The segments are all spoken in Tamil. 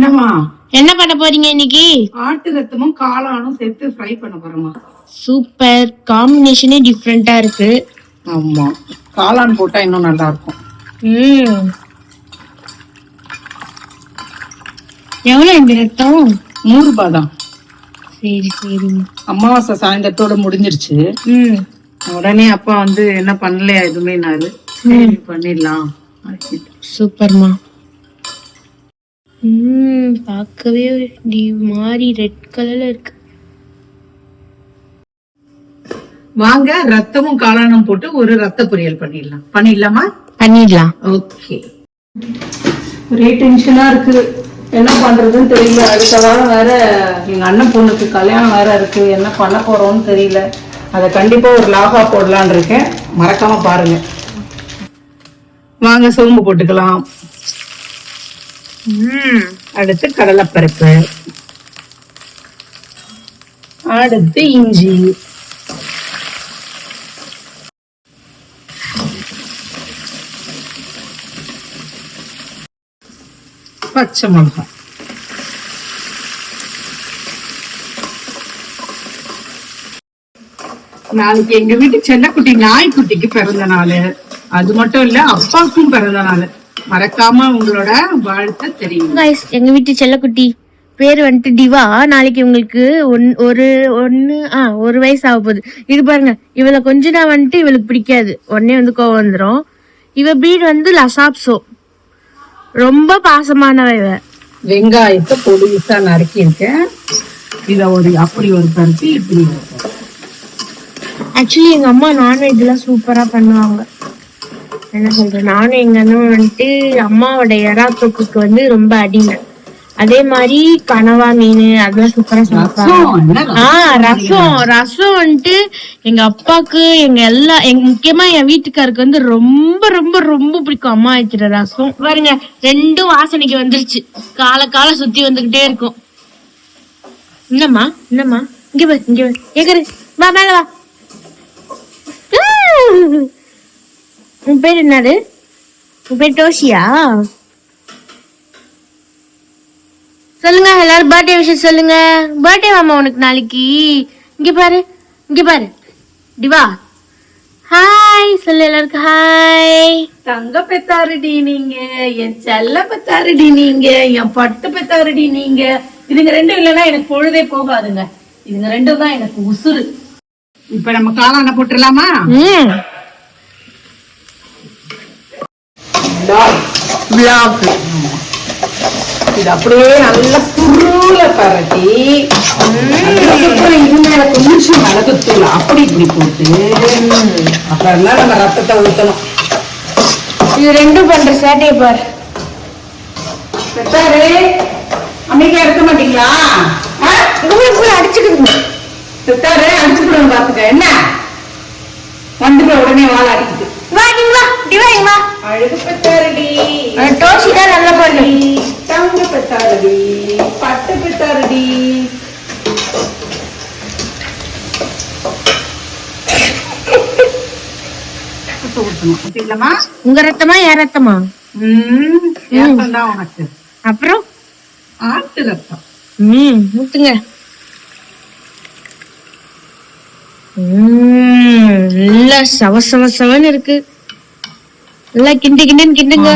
என்னம்மா என்ன பண்ண போறீங்க இன்னைக்கு? ஆட்டு ரத்தமும் காளானும் சேர்த்து ஃப்ரை பண்ண போறோமா? சூப்பர், காம்பினேஷனே டிஃப்ரெண்டா இருக்கு. ஆமா, காளான் போட்டா இன்னும் நல்லா இருக்கும். எவ்வளவு இந்த ரத்தம்? 100 ரூபாய் தான். சரி சரி. அமாவாசை சாயந்தரத்தோட முடிஞ்சிருச்சு. உடனே அப்பா வந்து என்ன பண்ணலையா எதுவுமே பண்ணிடலாம். சூப்பர்மா. பார்க்கவே மாறி ரெட் கலர்ல இருக்கு. வாங்க, ரத்தமும் காளானும் போட்டு ஒரு ரத்த பொரியல் பண்ணிடலாமா? பண்ணிடலாம். ஓகே. ஒரே டென்ஷனா இருக்கு, என்ன பண்றதுன்னு தெரியல. அடுத்த வாரம் வேற எங்க அண்ணன் பொண்ணுக்கு கல்யாணம் வேற இருக்கு, என்ன பண்ண போறோம்னு தெரியல. அதை கண்டிப்பா ஒரு லாகா போடலான் இருக்கேன், மறக்காம பாருங்க. வாங்க, சோம்பு போட்டுக்கலாம். அடுத்து கடலைப்பருப்பு, அடுத்து இஞ்சி, பச்சை மிளகாய், நாளைக்கு எங்க வீட்டு செல்லக்குட்டி நாய்க்குட்டிக்கு பிறந்த நாள். அது மட்டும் இல்ல, அப்பாவுக்கும் பிறந்த நாள். மறக்காம உங்களோட வாழ்த்து தெரியும். எங்க வீட்டு செல்லக்குட்டி பேரு வந்துட்டு டிவா. நாளைக்கு உங்களுக்கு ஒரு வயசு ஆக போகுது. இது பாருங்க, இவளை கொஞ்ச நாள் வந்துட்டு இவளுக்கு பிடிக்காது, உடனே வந்து கோவம் வந்துடும். இவ பிரீட் வந்து லசாப்சோ, ரொம்ப பாசமானவ இவ. வெங்காயத்தை பொடிசா நறுக்கி இருக்கேன். இத அப்படி ஒரு கருத்து இப்படி. ஆக்சுவலி எங்க அம்மா நான்வெஜ் எல்லாம் சூப்பரா பண்ணுவாங்க. என்ன சொல்றேன், நானும் எங்க அண்ணன் வந்துட்டு அம்மாவோட எறா தொக்குக்கு வந்து ரொம்ப அடிமை. அதே மாதிரி கனவா மீன் அதெல்லாம் சூப்பரா சமைப்பாங்க. ரசம் வந்துட்டு எங்க அப்பாக்கு முக்கியமா என் வீட்டுக்காருக்கு வந்து ரொம்ப ரொம்ப ரொம்ப பிடிக்கும். அம்மா வைக்கிற ரசம் பாருங்க, ரெண்டும் வாசனைக்கு வந்துருச்சு. கால சுத்தி வந்துகிட்டே இருக்கும். என்னம்மா இங்க கேக்குற, வா மேல வா. உன் பேர் என்னது? உன் பேர் டோஷியா? சொல்லுங்க, எல்லாரும் பர்த்டே விஷயம் சொல்லுங்க. பர்த்டே மாமா உனக்கு நாளைக்கு. இங்க பாரு டிவா, ஹாய் சொல்லு எல்லாருக்கும். ஹாய். தங்க பெத்தாருடி நீங்க, என் செல்ல பெத்தாருடி நீங்க, என் பட்டு பெத்தாருடி நீங்க. இதுங்க ரெண்டும் இல்லைன்னா எனக்கு பொழுதே போகாதுங்க. இதுங்க ரெண்டும் தான் எனக்கு உசுறு. இப்ப நம்ம காளான போட்டுடலாமா? இது அப்படியே நல்லா சுருள பரட்டி கொஞ்சம் மிளகுத்தூள் அப்படி இப்படி போட்டு அப்புறம் தான் நம்ம ரத்தத்தை ஊற்றணும். இது ரெண்டும் பண்ற சேட்டையை பாரு. பெத்தாரு அமைதியா இருக்க மாட்டீங்களா? அடிச்சுக்கிடுங்க. பெத்தாரு அடிச்சுக்கிடுங்க, பாத்துக்க. என்ன வந்துட்டு உடனே வாழ அடிக்குது. அழகு பெத்தாருடி, டோஷி தான் நல்லா பண்ணு. தங்க பெத்தாருடி, பட்டு பெத்தாருடி. உங்க ரத்தமா என் ரத்தமா? உனக்கு அப்புறம் ஆட்டு ரத்தம். ஊத்துங்க. நல்லா சவசவசவன்னு இருக்கு. நல்லா கிண்டுங்க.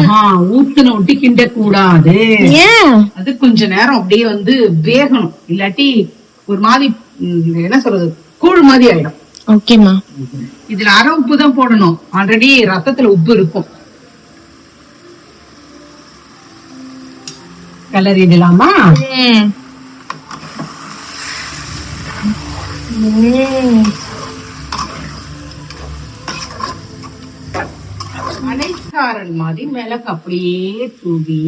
ஊத்துன ஒட்டி கிண்ட கூடாது. ஏன்? அது கொஞ்ச நேரம் அப்படியே வந்து வேகணும், இல்லாட்டி ஒரு மாதிரி என்ன சொல்றது, கூழ் மாதிரி ஆயிடும். ஓகேமா. இதுல அரை உப்பு தான் போடணும், ஆல்ரெடி ரத்தத்துல உப்பு இருக்கும். கலரிடலாமா? மலைக்காரன் மாதிரி மிளகு அப்படியே தூவி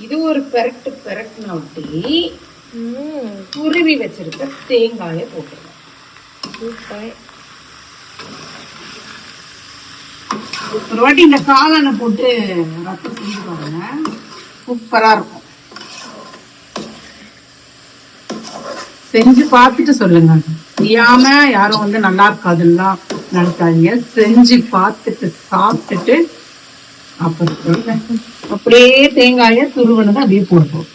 இது ஒரு பெரட்டுனா ஒட்டி துருவி வச்சிருக்க தேங்காய போட்டுருங்க. ஒரு வாட்டி இந்த காளான போட்டு ரத்தம் செஞ்சு பாருங்க, சூப்பரா இருக்கும். செஞ்சு பார்த்துட்டு சொல்லுங்க. தெரியாம யாரும் வந்து நல்லா இருக்காதுன்னா நினைக்காதீங்க. செஞ்சு பார்த்துட்டு சாப்பிட்டுட்டு அப்படி சொல்றேன். அப்படியே தேங்காய துருவனதை அப்படியே போடுவோம்.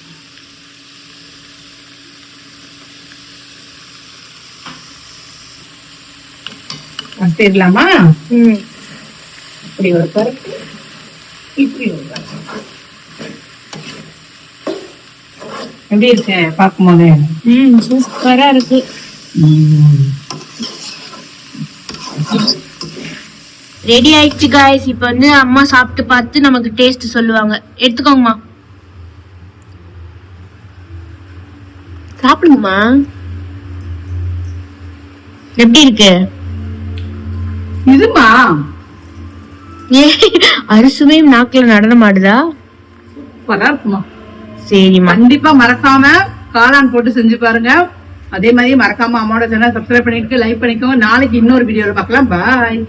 கட்டிடலாமா? இப்படி ஒரு பருப்பு, இப்படி ஒரு பருப்பு. எப்படி இருக்கு பார்க்கும் போதே? சூப்பரா இருக்கு. ரெடி ஆயிடுச்சு காய்ஸ். இப்ப வந்து அம்மா சாப்பிட்டு பார்த்து நமக்கு டேஸ்ட் சொல்லுவாங்க. எடுத்துக்கோங்கம்மா, சாப்பிடுங்கம்மா. எப்படி இருக்கு? இதுமா ஏ அரிசுமே நாக்குல நடனம் ஆடுதா? சூப்பரா இருக்குமா. சரிம்மா, கண்டிப்பா மறக்காம காளான் போட்டு செஞ்சு பாருங்க. அதே மாதிரி மறக்காம அம்மாவோட சேனல் சப்ஸ்கிரைப் பண்ணிட்டு லைக் பண்ணிக்கோங்க. நாளைக்கு இன்னொரு வீடியோல பார்க்கலாம். பாய்.